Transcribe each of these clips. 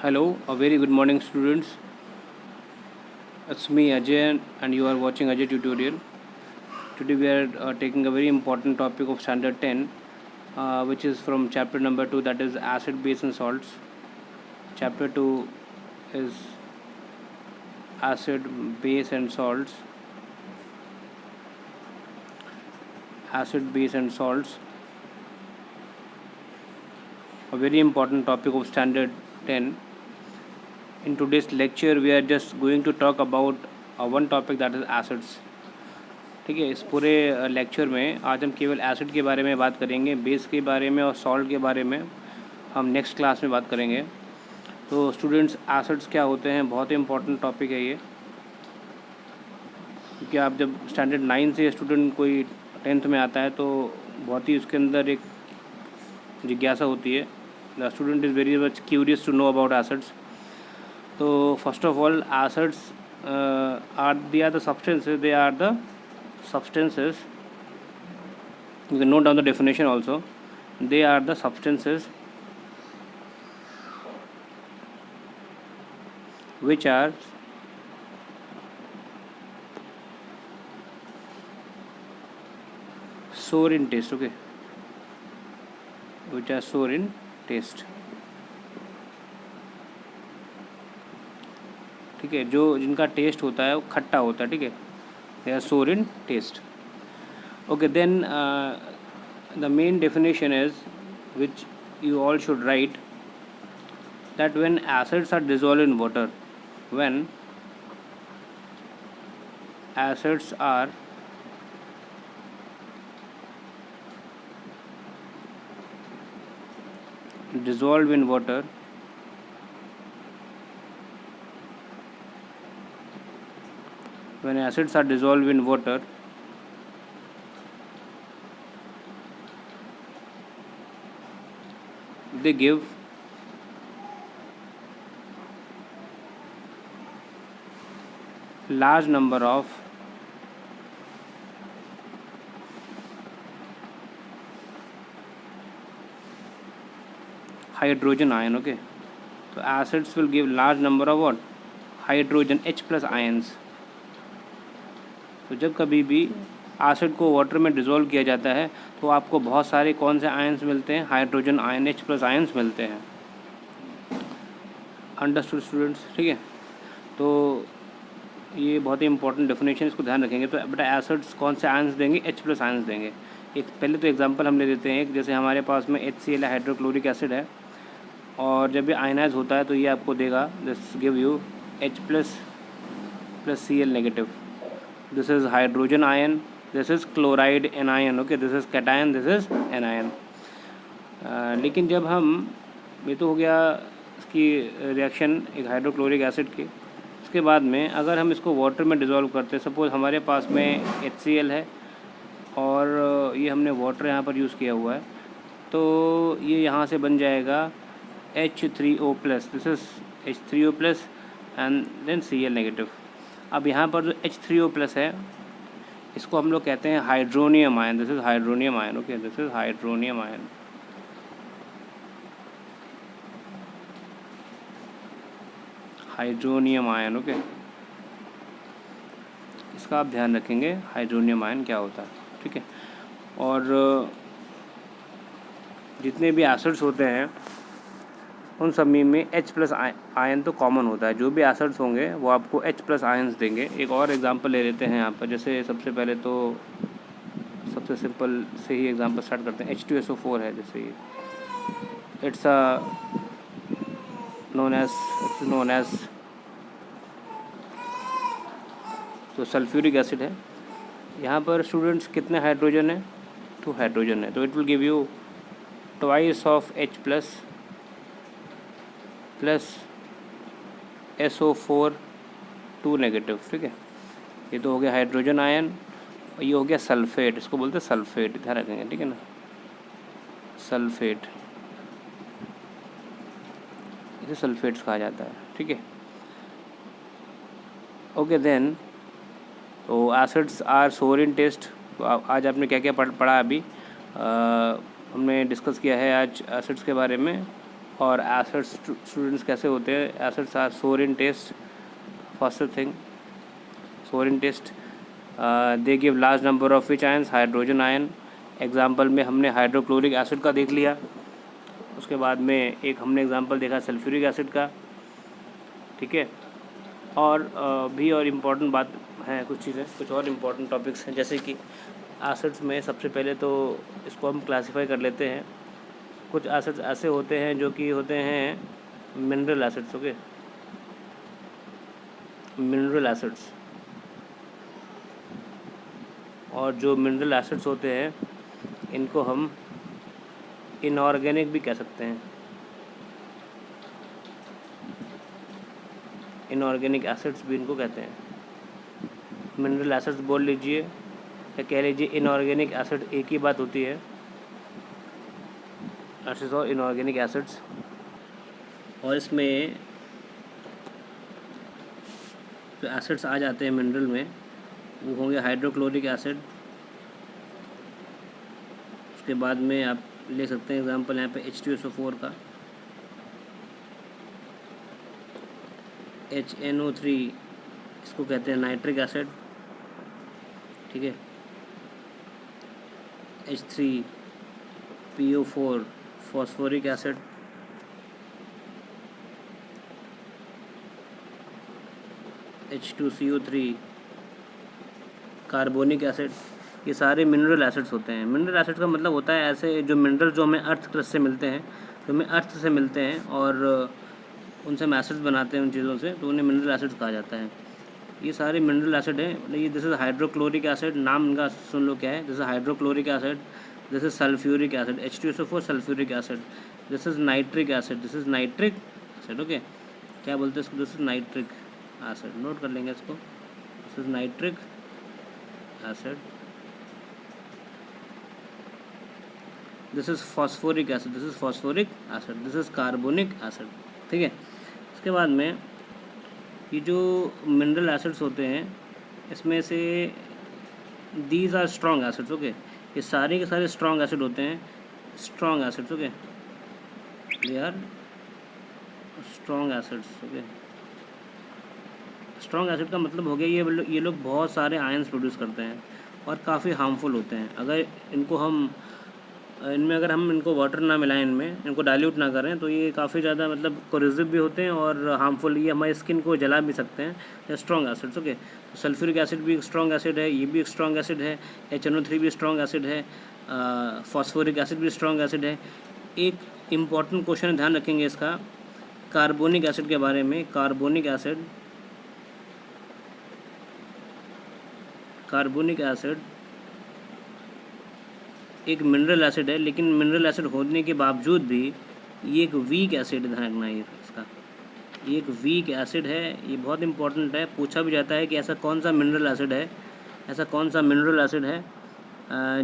Hello, a very good morning, students. It's me Ajay, and you are watching Ajay tutorial. Today we are taking a very important topic of Standard 10, which is from chapter number 2, that is acid, base, and salts. Chapter 2 is acid, base, and salts. Acid, base, and salts. A very important topic of Standard 10. In today's lecture, we are just going to talk about one topic, that is acids. ठीक है, इस पूरे lecture में आज हम केवल acid के बारे में बात करेंगे, बेस के बारे में और सॉल्ट के बारे में हम नेक्स्ट क्लास में बात करेंगे। तो स्टूडेंट्स, एसिड्स क्या होते हैं, बहुत ही इंपॉर्टेंट टॉपिक है ये, क्योंकि आप जब स्टैंडर्ड 9 से स्टूडेंट कोई 10th में आता है तो बहुत ही उसके अंदर एक जिज्ञासा होती है। The student is very much curious to know about acids. तो first of all, acids are the substances, they are the substances, you can note down the definition also. They are the substances which are sour in taste. Okay, which are sour in taste. ठीक है, जो जिनका test होता है वो खट्टा होता है। ठीक है, they are sour in taste. Okay, then the main definition is, which you all should write, that when acids are dissolved in water, when acids are dissolved in water, when acids are dissolved in water, they give large number of hydrogen ion. Okay, so acids will give large number of what? Hydrogen, H plus ions. तो जब कभी भी acid को water में dissolve किया जाता है तो आपको बहुत सारे कौन से आयंस मिलते हैं? Hydrogen ion, H plus ions मिलते हैं। Understood students? ठीक है, तो ये बहुत ही इंपॉर्टेंट डेफिनेशन, इसको ध्यान रखेंगे। तो बेटा एसिड्स कौन से आयंस देंगे? H प्लस आयंस देंगे। एक पहले तो एग्जांपल हम ले लेते हैं, एक जैसे हमारे पास में HCl हाइड्रोक्लोरिक एसिड है, और जब ये आयनाइज होता है तो ये आपको देगा, this give you H plus plus Cl negative. This is hydrogen ion, this is chloride anion. Okay, this is cation, this is anion. लेकिन जब हम, ये तो हो गया इसकी रिएक्शन एक हाइड्रोक्लोरिक एसिड की। उसके बाद में अगर हम इसको वाटर में डिज़ोल्व करते हैं, सपोज हमारे पास में HCl है और ये हमने वाटर यहाँ पर यूज़ किया हुआ है, तो ये यहाँ से बन जाएगा H3O+, this is H3O+ and then Cl negative. अब यहाँ पर जो H3O+ है, इसको हम लोग कहते हैं hydronium ion. This is hydronium ion. Okay, this is hydronium ion. Hydronium ion. Okay, इसका आप ध्यान रखेंगे, हाइड्रोनियम आयन क्या होता है। ठीक है, और जितने भी एसिड्स होते हैं उन सभी में H प्लस आयन तो कॉमन होता है। जो भी एसिड्स होंगे वो आपको H प्लस आयन्स देंगे। एक और एग्जांपल ले लेते हैं यहाँ पर, जैसे सबसे पहले तो सबसे सिंपल से ही एग्जांपल स्टार्ट करते हैं। H2SO4 है, जैसे ये इट्स नोन एज तो सल्फ्यूरिक एसिड है। यहाँ पर स्टूडेंट्स कितने हाइड्रोजन है? 2 हाइड्रोजन है, तो it will give you twice of H plus SO4 2 negative. ठीक है, ये तो हो गया हाइड्रोजन आयन, ये हो गया सल्फेट, इसको बोलते हैं सल्फेट, ध्यान रखेंगे। ठीक है ना, सल्फेट, इसे सल्फेट्स कहा जाता है। ठीक है, ओके, देन तो एसिड्स आर सोर इन टेस्ट। तो आज आपने क्या क्या पढ़ा अभी? हमने डिस्कस किया है आज एसिड्स के बारे में, और एसिड्स स्टूडेंट्स कैसे होते हैं? एसिड्स आर सोर in test, first thing sour in taste. They give large number of which ions? Hydrogen ion. Example में हमने हाइड्रोक्लोरिक एसिड का देख लिया, उसके बाद में एक हमने एग्जाम्पल देखा सल्फ्यूरिक एसिड का, ठीक है। और भी और इम्पॉर्टेंट बात है, कुछ चीज़ें, कुछ और इम्पॉर्टेंट टॉपिक्स हैं, जैसे कि एसिड्स में सबसे पहले तो इसको हम क्लासीफाई कर लेते हैं। कुछ एसिड्स ऐसे होते हैं जो कि होते हैं mineral acids, okay, mineral acids. और जो मिनरल एसिड्स होते हैं इनको हम इनऑर्गेनिक भी कह सकते हैं, इनऑर्गेनिक एसिड्स भी इनको कहते हैं। मिनरल एसिड्स बोल लीजिए या कह लीजिए इनऑर्गेनिक एसिड, एक ही बात होती है, एसिड्स और इनऑर्गेनिक एसिड्स। और इसमें जो एसिड्स आ जाते हैं मिनरल में वो होंगे हाइड्रोक्लोरिक एसिड। उसके बाद में आप ले सकते हैं एग्जांपल यहाँ पे H2SO4 का, HNO3 इसको कहते हैं नाइट्रिक एसिड, ठीक है। H3PO4 phosphoric acid, H2CO3 carbonic acid. ये सारे मिनरल एसिड्स होते हैं। मिनरल एसिड का मतलब होता है ऐसे जो मिनरल जो हमें अर्थ क्रस्ट से मिलते हैं, जो हमें अर्थ से मिलते हैं और उनसे हम एसिड्स बनाते हैं उन चीज़ों से, तो उन्हें मिनरल एसिड्स कहा जाता है। ये सारे मिनरल एसिड हैं। मतलब ये दिस इज़ हाइड्रोक्लोरिक एसिड, नाम इनका सुन लो क्या है, this is hydrochloric acid, this is sulphuric acid, H2SO4 sulphuric acid, this is nitric acid, this is nitric acid, okay. क्या बोलते हैं इसको? This is nitric acid, note कर लेंगे इसको, this is nitric acid, this is phosphoric acid, this is phosphoric acid, this is carbonic acid, ठीक है। इसके बाद में ये जो मिनरल एसिड्स होते हैं इसमें से these are strong acids, okay. ये सारे के सारे स्ट्रॉन्ग एसिड होते हैं, strong acids, okay, they are strong acids, okay. Strong acid का मतलब हो गया ये लोग बहुत सारे आयंस प्रोड्यूस करते हैं और काफ़ी हार्मफुल होते हैं। अगर इनमें अगर हम इनको वाटर ना मिलाएं, इनको डाइल्यूट ना करें, तो ये काफ़ी ज़्यादा मतलब कोरिजिव भी होते हैं और हार्मफुल, ये हमारी स्किन को जला भी सकते हैं। Strong acids, okay. तो सल्फ्यूरिक एसिड भी एक स्ट्रॉन्ग एसिड है, ये भी एक स्ट्रॉन्ग एसिड है, HNO3 भी स्ट्रॉन्ग एसिड है, फॉस्फोरिक एसिड भी स्ट्रॉन्ग एसिड है। एक इम्पॉर्टेंट क्वेश्चन ध्यान रखेंगे इसका कार्बोनिक एसिड के बारे में। कार्बोनिक एसिड एक मिनरल एसिड है, लेकिन मिनरल एसिड होने के बावजूद भी ये एक वीक एसिड, ध्यान रखना ये इसका, ये एक वीक एसिड है। ये बहुत इंपॉर्टेंट है, पूछा भी जाता है कि ऐसा कौन सा मिनरल एसिड है, ऐसा कौन सा मिनरल एसिड है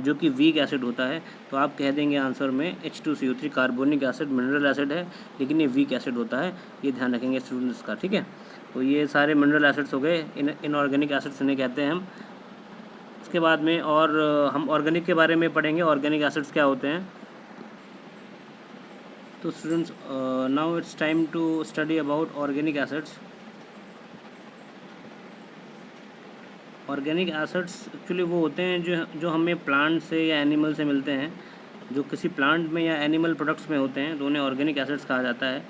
जो कि वीक एसिड होता है। तो आप कह देंगे आंसर में H2CO3 carbonic acid mineral acid है, लेकिन ये वीक एसिड होता है। ये ध्यान रखेंगे स्टूडेंट्स का, ठीक है। तो ये सारे मिनरल एसिड्स हो गए, इनऑर्गेनिक एसिड्स इन्हें कहते हैं हम। इसके बाद में और हम ऑर्गेनिक के बारे में पढ़ेंगे, ऑर्गेनिक एसिड्स क्या होते हैं। तो students now it's time to study about organic acids. Organic acids actually वो होते हैं जो हमें प्लांट से या एनिमल से मिलते हैं, जो किसी प्लांट में या एनिमल प्रोडक्ट्स में होते हैं, तो उन्हें ऑर्गेनिक एसिड्स कहा जाता है।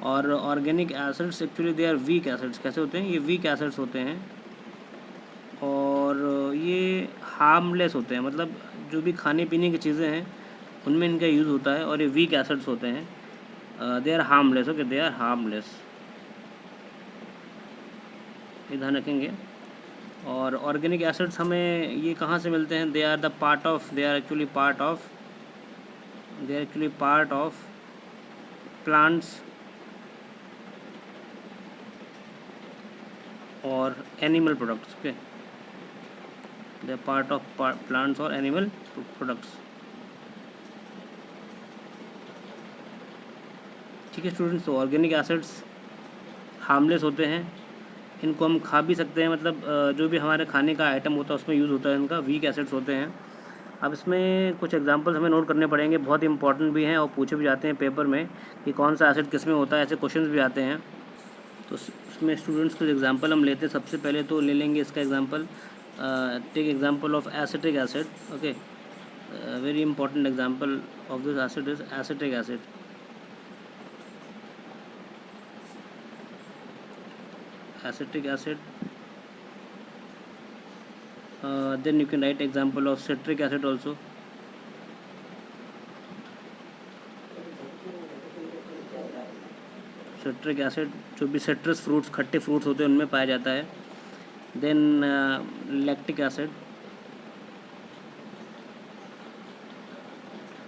और organic acids actually they are weak acids. कैसे होते हैं? ये वीक एसिड्स होते हैं और ये हार्मलेस होते हैं, मतलब जो भी खाने पीने की चीज़ें हैं उनमें इनका यूज़ होता है। और ये वीक एसिड्स होते हैं, they are harmless, okay, they are harmless, ये ध्यान रखेंगे। और ऑर्गेनिक एसिड्स हमें ये कहाँ से मिलते हैं? They are actually part of plants और animal products, okay, they are part of plants और एनिमल प्रोडक्ट्स, ठीक है स्टूडेंट्स। तो ऑर्गेनिक एसिड्स हार्मलेस होते हैं, इनको हम खा भी सकते हैं, मतलब जो भी हमारे खाने का आइटम होता है उसमें यूज़ होता है इनका। वीक एसिड्स होते हैं अब इसमें कुछ एग्जांपल्स हमें नोट करने पड़ेंगे, बहुत इंपॉर्टेंट भी हैं और पूछे भी जाते हैं पेपर में कि कौन सा एसिड किस में होता है, ऐसे क्वेश्चंस भी आते हैं। तो इसमें स्टूडेंट्स कुछ एग्जांपल हम लेते हैं। सबसे पहले तो ले लेंगे इसका example, take example of acetic acid. Okay, very important example of this acid is acetic acid. Acetic acid, then you can write example of citric acid also. Citric acid जो भी सिट्रस फ्रूट्स, खट्टे fruits होते हैं उनमें पाया जाता है। Then lactic acid,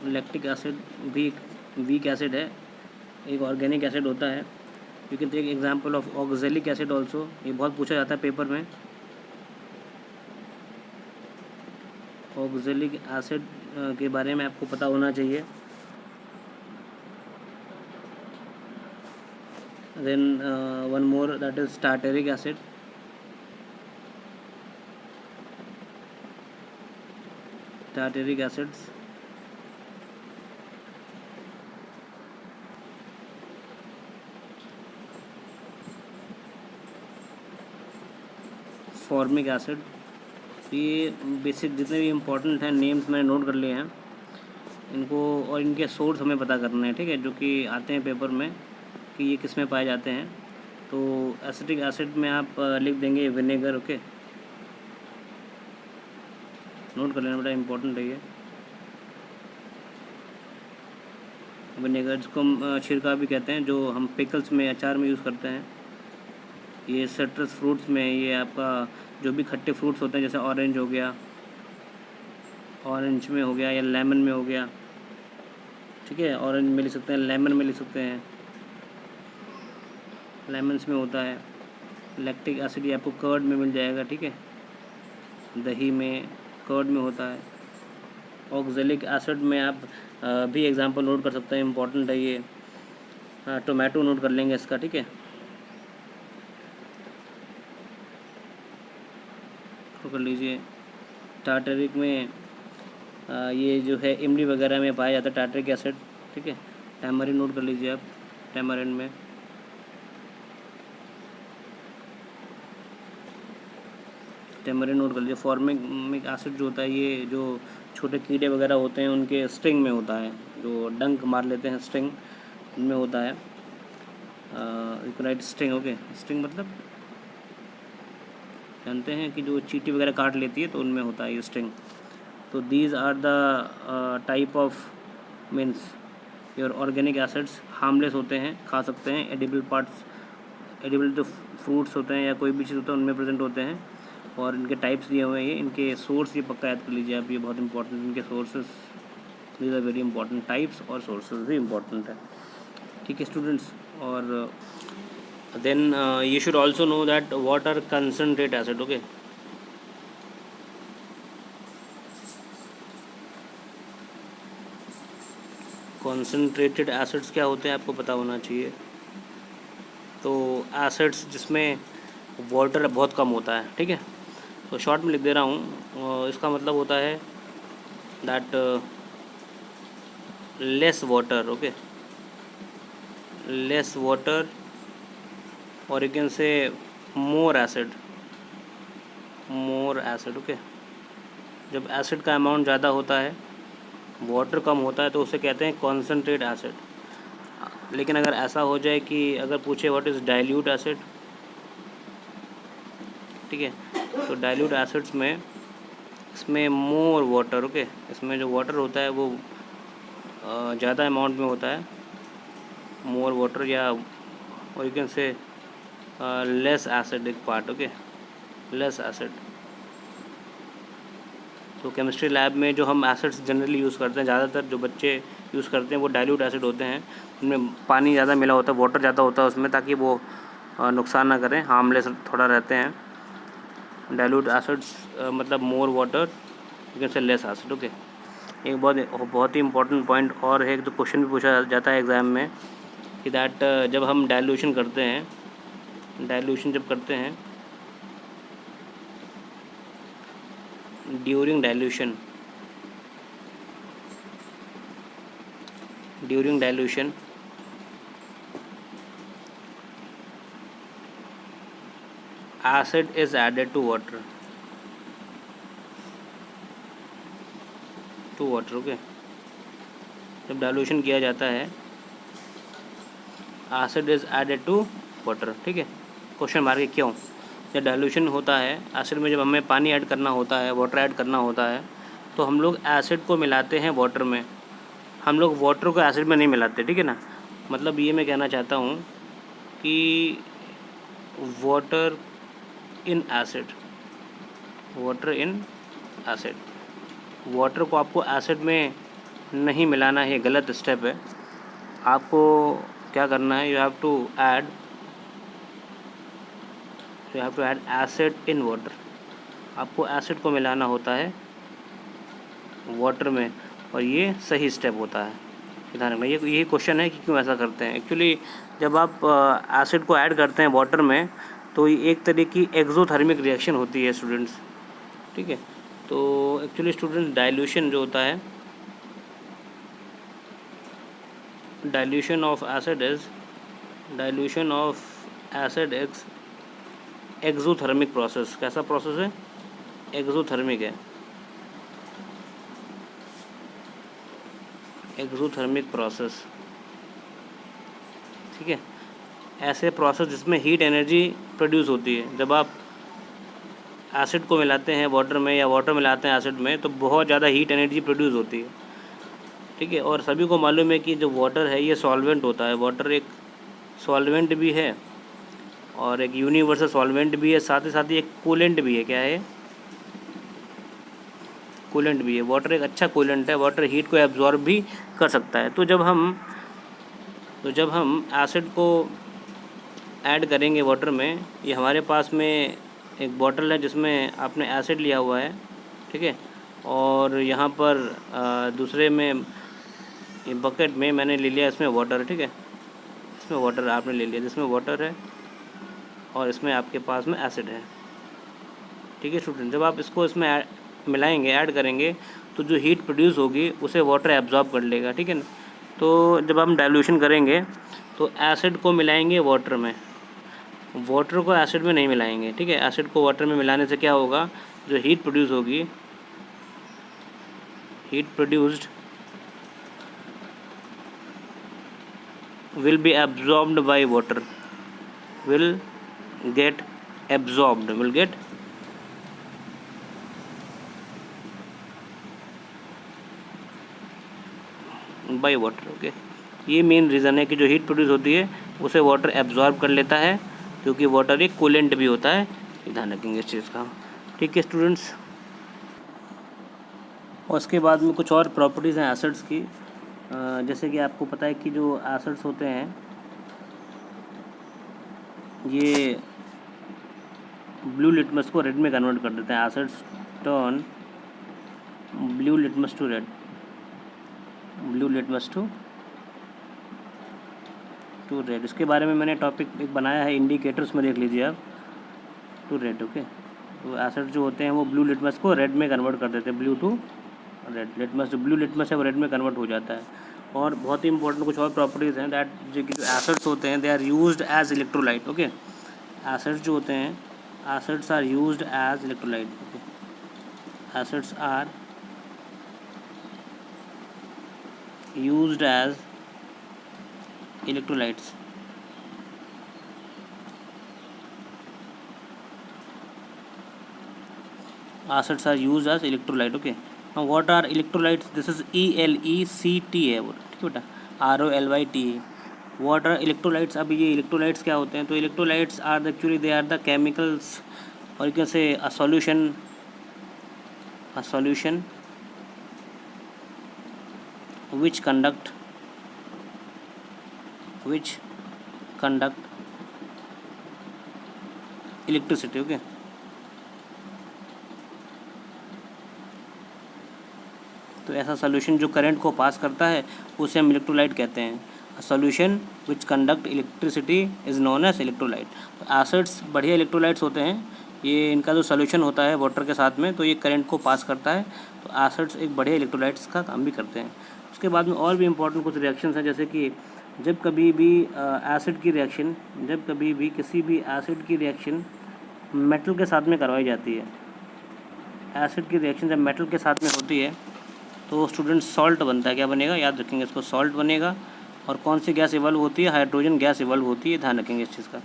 lactic acid भी एक वीक एसिड है, एक ऑर्गेनिक एसिड होता है। You can take example of oxalic acid also, ये बहुत पूछा जाता है पेपर में। ऑक्जेलिक एसिड के बारे में आपको पता होना चाहिए। Then one more, that is tartaric acid. Tartaric acids, formic acid. ये बेसिक जितने भी इम्पोर्टेंट हैं नेम्स मैंने नोट कर लिए हैं इनको, और इनके सोर्स हमें पता करने हैं, ठीक है, जो कि आते हैं पेपर में कि ये किस में पाए जाते हैं। तो एसिटिक एसिड में आप लिख देंगे विनेगर। ओके, नोट कर लेना, बड़ा इम्पोर्टेंट है ये विनेगर, जिसको हम छिड़का भी कहते हैं, जो हम पिकल्स में, अचार में यूज़ करते हैं। ये सिट्रस फ्रूट्स में, ये आपका जो भी खट्टे फ्रूट्स होते हैं जैसे ऑरेंज हो गया, ऑरेंज में हो गया या लेमन में हो गया, ठीक है, ऑरेंज में लिख सकते हैं, लेमन में लिख सकते हैं, लेमन्स में होता है। लैक्टिक एसिड ये आपको कर्ड में मिल जाएगा, ठीक है, दही में, कर्ड में होता है। ऑक्जेलिक एसिड में आप भी एग्जांपल नोट कर सकते हैं, इम्पॉर्टेंट है ये। टोमेटो नोट कर लेंगे इसका, ठीक है, तो कर लीजिए। टार्टरिक में ये जो है इमली वगैरह में पाया जाता है टार्टरिक एसिड, ठीक है। टैमरिन नोट कर लीजिए आप, टैमरिन में। टैमरिन नोट कर लीजिए। फॉर्मिक एसिड जो होता है, ये जो छोटे कीड़े वगैरह होते हैं उनके स्टिंग में होता है, जो डंक मार लेते हैं स्टिंग, उनमें होता है। You can write sting. Okay, sting मतलब जानते हैं कि जो चींटी वगैरह काट लेती है तो उनमें होता है ये स्टिंग। तो these are the type of means your organic acids, harmless होते हैं, खा सकते हैं। एडिबल पार्ट्स, एडिबल जो फ्रूट्स होते हैं या कोई भी चीज़ होता है उनमें प्रेजेंट होते हैं। और इनके टाइप्स दिए हुए हैं, ये इनके सोर्स ये पक्का याद कर लीजिए आप, ये बहुत इंपॉर्टेंट, इनके sources, these are very important. Types और सोर्सेज भी इंपॉर्टेंट है, ठीक है स्टूडेंट्स। और then you should also know that what are concentrate acid. Okay, concentrated acids क्या होते हैं आपको पता होना चाहिए। तो एसिड्स जिसमें वाटर बहुत कम होता है, ठीक है, तो शॉर्ट में लिख दे रहा हूँ। इसका मतलब होता है that less water. Okay, less water, और you can say more acid, more acid. Okay, जब एसिड का अमाउंट ज़्यादा होता है, वाटर कम होता है, तो उसे कहते हैं कॉन्सेंट्रेट एसिड। लेकिन अगर ऐसा हो जाए कि अगर पूछे व्हाट इज़ डाइल्यूट एसिड, ठीक है, तो डाइल्यूट एसिड्स में इसमें मोर वाटर। ओके, इसमें जो वाटर होता है वो ज़्यादा अमाउंट में होता है, मोर वाटर, या और यू कैन से less acidic part. Okay, less acid. तो केमिस्ट्री लैब में जो हम एसिड्स जनरली यूज़ करते हैं, ज़्यादातर जो बच्चे यूज़ करते हैं वो डाइल्यूट एसिड होते हैं, उनमें पानी ज़्यादा मिला होता है, वाटर ज़्यादा होता है उसमें, ताकि वो नुकसान ना करें, हार्मलेस थोड़ा रहते हैं। डाइल्यूट एसिड्स मतलब मोर वाटर, यू कैन से लेस एसिड। ओके, एक बहुत ही इंपॉर्टेंट पॉइंट और है, जो क्वेश्चन भी पूछा जाता है एग्ज़ाम में, कि दैट जब हम डाइल्यूशन करते हैं, डाइल्यूशन जब करते हैं, during dilution, during dilution acid is added to water okay. जब डाइल्यूशन किया जाता है acid is added to water, ठीक है। क्वेश्चन मार्क है क्यों? जब डाइल्यूशन होता है एसिड में, जब हमें पानी ऐड करना होता है, वाटर ऐड करना होता है, तो हम लोग एसिड को मिलाते हैं वाटर में, हम लोग वाटर को एसिड में नहीं मिलाते, ठीक है ना। मतलब ये मैं कहना चाहता हूँ कि water in acid, water in acid, water को आपको एसिड में नहीं मिलाना है, गलत स्टेप है। आपको क्या करना है, you have to add acid in water, आपको एसिड को मिलाना होता है वाटर में, और ये सही स्टेप होता है। ध्यान रखना, ये यही क्वेश्चन है कि क्यों ऐसा करते हैं। एक्चुअली जब आप एसिड को ऐड करते हैं वाटर में, तो ये एक तरह की एक्सोथर्मिक रिएक्शन होती है स्टूडेंट्स, ठीक है। तो एक्चुअली स्टूडेंट्स डाइल्यूशन जो होता है, dilution of acid is exothermic process. कैसा प्रोसेस है? एक्सोथर्मिक है, एक्सोथर्मिक प्रोसेस, ठीक है। ऐसे प्रोसेस जिसमें हीट एनर्जी प्रोड्यूस होती है। जब आप एसिड को मिलाते हैं वाटर में या वाटर मिलाते हैं एसिड में, तो बहुत ज़्यादा हीट एनर्जी प्रोड्यूस होती है, ठीक है। और सभी को मालूम है कि जो वाटर है ये सॉल्वेंट होता है, वाटर एक सॉल्वेंट भी है और एक यूनिवर्सल सॉल्वेंट भी है, साथ ही साथ एक कूलेंट भी है। क्या है? कूलेंट भी है। वाटर एक अच्छा कूलेंट है, वाटर हीट को एब्जॉर्ब भी कर सकता है। तो जब हम एसिड को ऐड करेंगे वाटर में, ये हमारे पास में एक बॉटल है जिसमें आपने एसिड लिया हुआ है, ठीक है। और यहाँ पर दूसरे में, ये बकेट में मैंने ले लिया, इसमें वाटर, ठीक है। इसमें वाटर आपने ले लिया, जिसमें वाटर है और इसमें आपके पास में एसिड है, ठीक है स्टूडेंट। जब आप इसको इसमें मिलाएंगे, ऐड करेंगे, तो जो हीट प्रोड्यूस होगी उसे वाटर एब्जॉर्ब कर लेगा, ठीक है ना। तो जब हम डाइल्यूशन करेंगे तो एसिड को मिलाएंगे वाटर में, वाटर को एसिड में नहीं मिलाएंगे, ठीक है। एसिड को वाटर में मिलाने से क्या होगा, जो हीट प्रोड्यूस होगी, heat produced will be absorbed by water, will get absorbed by water, okay. ये मेन रीज़न है कि जो हीट प्रोड्यूस होती है उसे वाटर एब्जॉर्ब कर लेता है, क्योंकि वाटर एक कूलेंट भी होता है। ध्यान रखेंगे इस चीज़ का, ठीक है स्टूडेंट्स। और उसके बाद में कुछ और प्रॉपर्टीज़ हैं एसिड्स की। जैसे कि आपको पता है कि जो एसिड्स होते हैं ये ब्लू लिटमस को रेड में कन्वर्ट कर देते हैं। Acids turn blue litmus to red, blue litmus to red. इसके बारे में मैंने टॉपिक एक बनाया है, इंडिकेटर्स में देख लीजिए आप, टू रेड, ओके। तो एसिड जो होते हैं वो ब्लू लिटमस को रेड में कन्वर्ट कर देते हैं, ब्लू टू रेड। लिटमस, जो ब्लू लिटमस है वो रेड में कन्वर्ट हो जाता है। और बहुत ही इंपॉर्टेंट कुछ और प्रॉपर्टीज़ हैं दैट, जो एसिड्स होते हैं they are used as electrolyte, okay. Acids जो होते हैं, acids are used as electrolyte, okay. Acids are used as electrolytes. Acids are used as electrolyte, okay. Now what are electrolytes? This is ELECT है वो, ठीक है बेटा, ROLYT। What are electrolytes? अब ये electrolytes क्या होते हैं? तो electrolytes are actually they are the chemicals, और you can say a solution which conduct electricity, okay। तो ऐसा सोल्यूशन जो करंट को पास करता है उसे हम इलेक्ट्रोलाइट कहते हैं। Solution which conduct electricity is known as electrolyte. तो एसिड्स बढ़िया इलेक्ट्रोलाइट्स होते हैं, ये इनका जो सोल्यूशन होता है वाटर के साथ में, तो ये करंट को पास करता है। तो एसिड्स एक बढ़िया इलेक्ट्रोलाइट्स का काम भी करते हैं। उसके बाद में और भी इम्पोर्टेंट कुछ रिएक्शंस हैं, जैसे कि जब कभी भी एसिड की रिएक्शन, जब कभी भी किसी भी एसिड की रिएक्शन मेटल के साथ में करवाई जाती है, एसिड की रिएक्शन जब मेटल के साथ में होती है तो स्टूडेंट सॉल्ट बनता है। क्या बनेगा, याद रखेंगे इसको, सॉल्ट बनेगा। और कौन सी गैस इवॉल्व होती है, हाइड्रोजन गैस इवॉल्व होती है, ध्यान रखेंगे इस चीज़ का।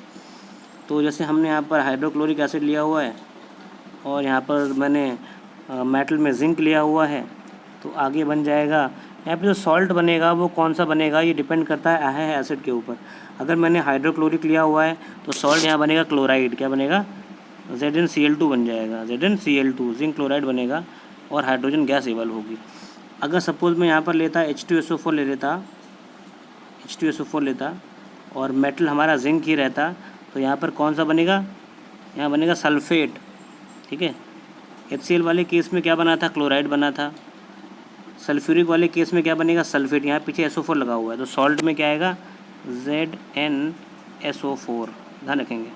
तो जैसे हमने यहाँ पर हाइड्रोक्लोरिक एसिड लिया हुआ है और यहाँ पर मैंने मेटल में जिंक लिया हुआ है, तो आगे बन जाएगा यहाँ पे जो सॉल्ट बनेगा वो कौन सा बनेगा, ये डिपेंड करता है एसिड के ऊपर। अगर मैंने हाइड्रोक्लोरिक लिया हुआ है तो सॉल्ट यहाँ बनेगा क्लोराइड, क्या बनेगा, ZnCl2 बन जाएगा, ZnCl2 जिंक क्लोराइड बनेगा और हाइड्रोजन गैस इवॉल्व होगी। अगर सपोज मैं यहाँ पर लेता H2SO4 ले लेता, H2SO4 लेता और मेटल हमारा जिंक ही रहता, तो यहाँ पर कौन सा बनेगा, यहाँ बनेगा सल्फेट, ठीक है। HCl वाले केस में क्या बना था, क्लोराइड बना था। सल्फ्यूरिक वाले केस में क्या बनेगा, सल्फेट। यहाँ पीछे SO4 लगा हुआ है तो सॉल्ट में क्या आएगा, ZnSO4, ध्यान रखेंगे।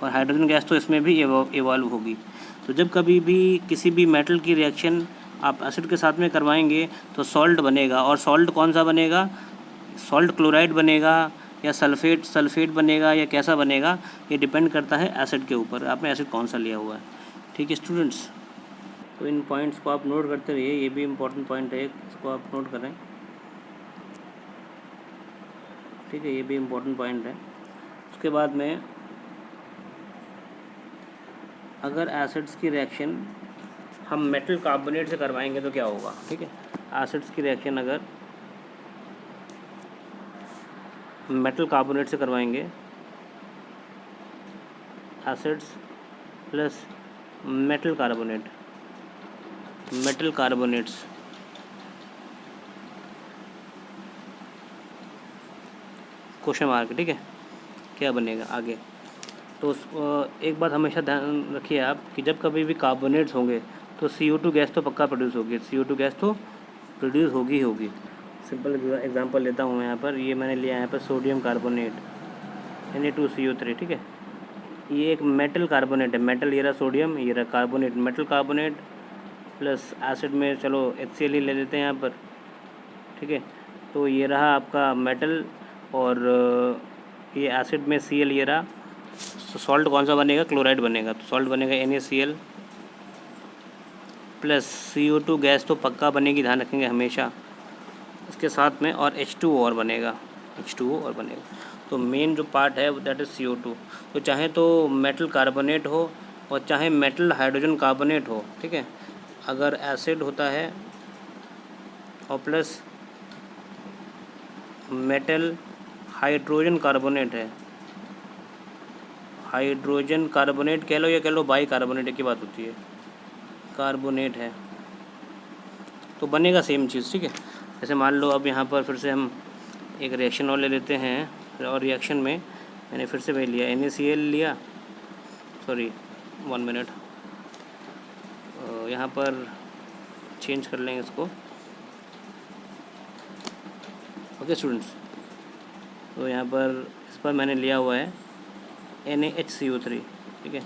और हाइड्रोजन गैस तो इसमें भी इवॉल्व होगी। तो जब कभी भी किसी भी मेटल की रिएक्शन आप एसिड के साथ में करवाएंगे तो सॉल्ट बनेगा। और सॉल्ट कौन सा बनेगा, सॉल्ट क्लोराइड बनेगा या सल्फेट बनेगा या कैसा बनेगा, ये डिपेंड करता है एसिड के ऊपर, आपने एसिड कौन सा लिया हुआ है, ठीक है स्टूडेंट्स। तो इन पॉइंट्स को आप नोट करते रहिए, ये भी इम्पोर्टेंट पॉइंट है, इसको आप नोट करें, ठीक है, ये भी इम्पोर्टेंट पॉइंट है। उसके बाद में अगर एसिड्स की रिएक्शन हम मेटल कार्बोनेट से करवाएंगे तो क्या होगा, ठीक है। एसिड्स की रिएक्शन अगर मेटल कार्बोनेट से करवाएंगे, acids plus metal carbonates, question mark, ठीक है, क्या बनेगा आगे। तो एक बात हमेशा ध्यान रखिए आप कि जब कभी भी कार्बोनेट्स होंगे तो CO2 गैस तो पक्का प्रोड्यूस होगी, CO2 गैस तो प्रोड्यूस होगी होगी। सिंपल एग्जांपल लेता हूँ मैं यहाँ पर, ये मैंने लिया यहाँ पर सोडियम कार्बोनेट Na2CO3, ठीक है। ये एक मेटल कार्बोनेट है, मेटल, ये रहा सोडियम, ये रहा carbonate, metal carbonate plus acid में चलो HCl ही ले लेते हैं यहाँ पर, ठीक है। तो ये रहा आपका मेटल और ये एसिड में Cl ये रहा। तो सॉल्ट कौन सा बनेगा, क्लोराइड बनेगा। तो सॉल्ट बनेगा NaCl प्लस CO2 गैस तो पक्का बनेगी, ध्यान रखेंगे हमेशा इसके साथ में, और H2O और बनेगा, H2O और बनेगा। तो मेन जो पार्ट है दैट इज़ CO2। तो चाहे तो मेटल कार्बोनेट हो और चाहे मेटल हाइड्रोजन कार्बोनेट हो, ठीक है। अगर एसिड होता है और प्लस मेटल हाइड्रोजन कार्बोनेट है, हाइड्रोजन कार्बोनेट कह लो या कह लो बाई कार्बोनेट की बात होती है, कार्बोनेट है तो बनेगा सेम चीज़, ठीक है। जैसे मान लो अब यहाँ पर फिर से हम एक रिएक्शन और ले लेते हैं, और रिएक्शन में मैंने फिर से वही लिया, NaCl लिया, सॉरी 1 मिनट, यहाँ पर चेंज कर लेंगे इसको, ओके स्टूडेंट्स। तो यहाँ पर इस पर मैंने लिया हुआ है NaHCO3, ठीक है,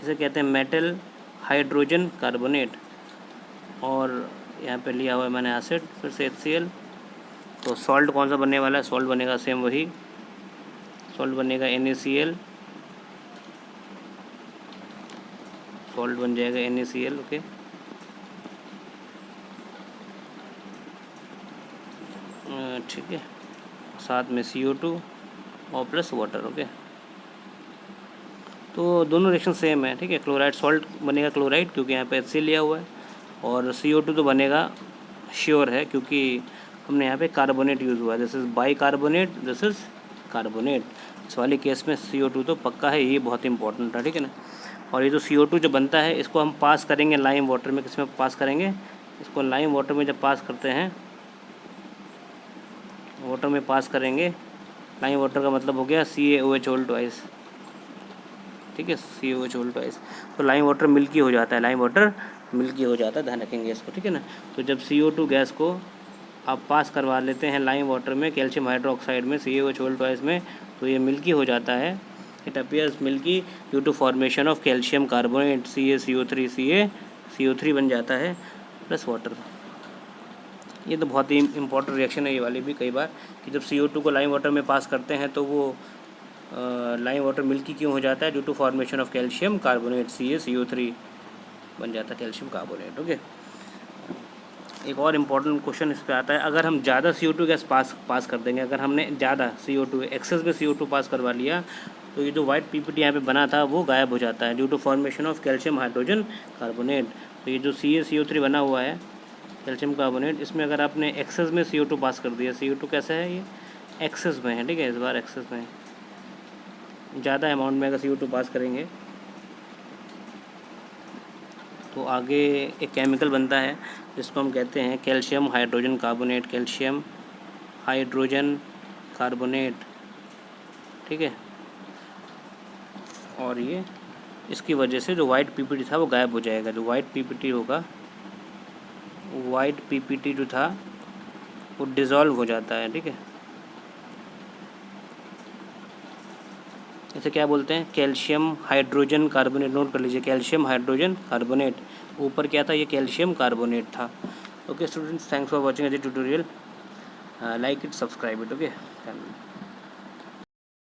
इसे कहते हैं मेटल हाइड्रोजन कार्बोनेट, और यहाँ पे लिया हुआ है मैंने एसिड, फिर से HCl। तो सॉल्ट कौन सा बनने वाला है, सॉल्ट बनेगा सेम वही, सॉल्ट बनेगा NaCl, सॉल्ट बन जाएगा NaCl, ओके। ठीक है, साथ में CO2 और प्लस वाटर, ओके। तो दोनों रिएक्शन सेम है, ठीक है। क्लोराइड सॉल्ट बनेगा क्लोराइड क्योंकि यहाँ पे HCl लिया हुआ है, और CO2 तो बनेगा श्योर है क्योंकि हमने यहाँ पे कार्बोनेट यूज़ हुआ है, this is by carbonate, this is carbonate. इस वाले केस में CO2 तो पक्का है, ये बहुत इंपॉर्टेंट है, ठीक है ना। और ये जो CO2 जो बनता है इसको हम पास करेंगे लाइम वाटर में, किस में पास करेंगे, इसको लाइम वाटर में जब पास करते हैं, वाटर में पास करेंगे, लाइम वाटर का मतलब हो गया CaOH2, ठीक है, CaOH2। तो लाइम वाटर मिल्की हो जाता है, लाइम वाटर मिल्की हो जाता है, ध्यान रखेंगे इसको, ठीक है ना। तो जब CO2 गैस को आप पास करवा लेते हैं लाइम वाटर में, कैल्शियम हाइड्रोक्साइड में, CaOH में, तो ये मिल्की हो जाता है, it appears milky due to formation of calcium carbonate, CaCO3 बन जाता है प्लस वाटर, ये तो बहुत ही इंपॉर्टेंट रिएक्शन है ये वाली भी कई बार, कि जब CO2 को लाइम वाटर में पास करते हैं तो वो लाइम वाटर मिल्की क्यों हो जाता है, due to formation of calcium carbonate CaCO3 बन जाता है कैल्शियम कार्बोनेट। ओके, एक और इम्पॉर्टेंट क्वेश्चन इस पे आता है, अगर हम ज़्यादा CO2 गैस पास कर देंगे, अगर हमने ज़्यादा CO2 एक्सेस में CO2 पास करवा लिया तो ये जो वाइट PPT यहाँ पे बना था वो गायब हो जाता है due to formation of calcium hydrogen carbonate. तो ये जो CaCO3 बना हुआ है कैल्शियम कार्बोनेट, इसमें अगर आपने एक्सेस में CO2 पास कर दिया, CO2 कैसा है ये एक्सेस में है, ठीक है, इस बार एक्सेस में ज़्यादा अमाउंट में अगर CO2 पास करेंगे तो आगे एक केमिकल बनता है जिसको हम कहते हैं calcium hydrogen carbonate, calcium hydrogen carbonate, ठीक है। और ये इसकी वजह से जो वाइट PPT था वो गायब हो जाएगा, जो वाइट PPT होगा, वाइट PPT जो था वो डिज़ोल्व हो जाता है, ठीक है। इसे क्या बोलते हैं, कैल्शियम हाइड्रोजन कार्बोनेट, नोट कर लीजिए कैल्शियम हाइड्रोजन कार्बोनेट, ऊपर क्या था ये कैल्शियम कार्बोनेट था। Okay students, thanks for watching as a tutorial, like it, subscribe it, okay.